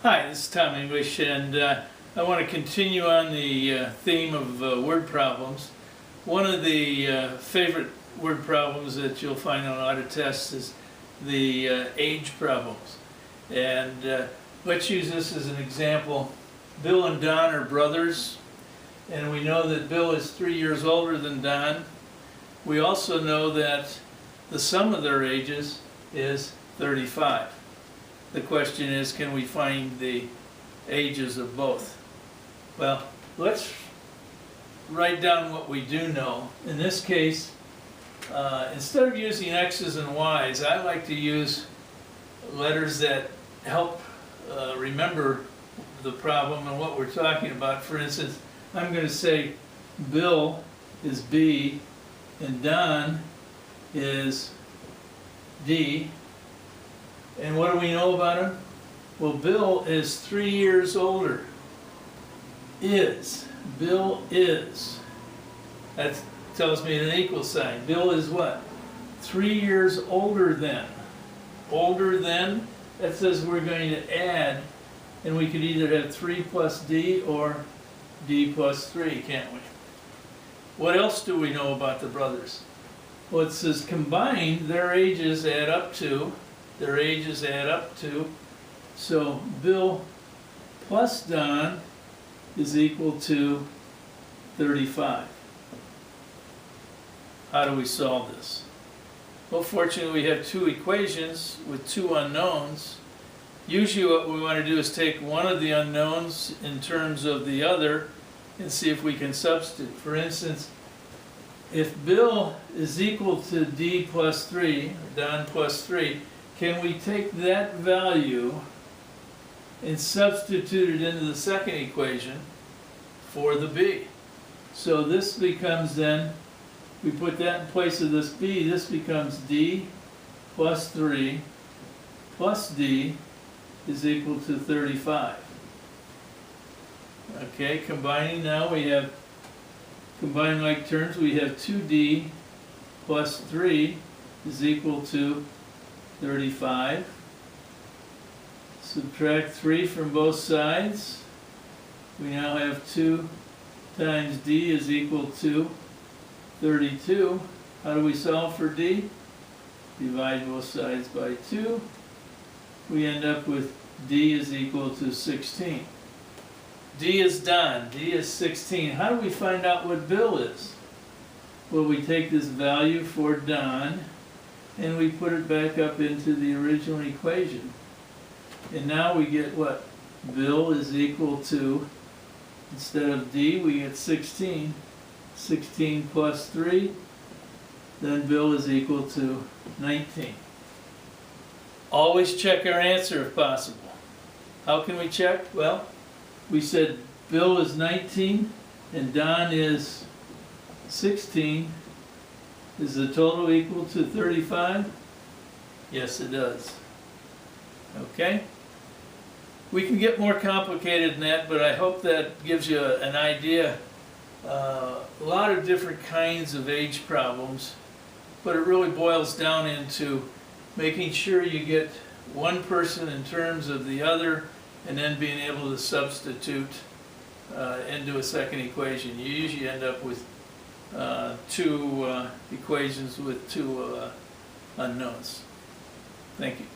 Hi, this is Tom English, and I want to continue on the theme of word problems. One of the favorite word problems that you'll find on a lot of tests is the age problems. And let's use this as an example. Bill and Don are brothers, and we know that Bill is 3 years older than Don. We also know that the sum of their ages is 35. The question is, can we find the ages of both? Well, let's write down what we do know. In this case, instead of using X's and Y's, I like to use letters that help remember the problem and what we're talking about. For instance, I'm going to say Bill is B and Don is D. And what do we know about him? Well, Bill is 3 years older. Bill is. That tells me an equal sign. Bill is what? 3 years older than. Older than, that says we're going to add, and we could either have 3 plus D or D plus 3, can't we? What else do we know about the brothers? Well, it says combined, their ages add up to. So Bill plus Don is equal to 35. How do we solve this? Well, fortunately we have two equations with two unknowns. Usually what we want to do is take one of the unknowns in terms of the other and see if we can substitute. For instance, if Bill is equal to D plus 3, or Don plus 3, can we take that value and substitute it into the second equation for the B? So this becomes then, we put that in place of this B, this becomes D plus 3 plus D is equal to 35. Okay, combining now, we have, combining like terms, we have 2D plus 3 is equal to 35. Subtract 3 from both sides. We now have 2 times D is equal to 32. How do we solve for D? Divide both sides by 2. We end up with D is equal to 16. D is Don. D is 16. How do we find out what Bill is? Well, we take this value for Don and we put it back up into the original equation. And now we get what? Bill is equal to, instead of D, we get 16. 16 plus 3, then Bill is equal to 19. Always check our answer if possible. How can we check? Well, we said Bill is 19 and Don is 16. Is the total equal to 35? Yes, it does. Okay? We can get more complicated than that, but I hope that gives you an idea. A lot of different kinds of age problems, but it really boils down into making sure you get one person in terms of the other and then being able to substitute into a second equation. You usually end up with two equations with two unknowns. Thank you.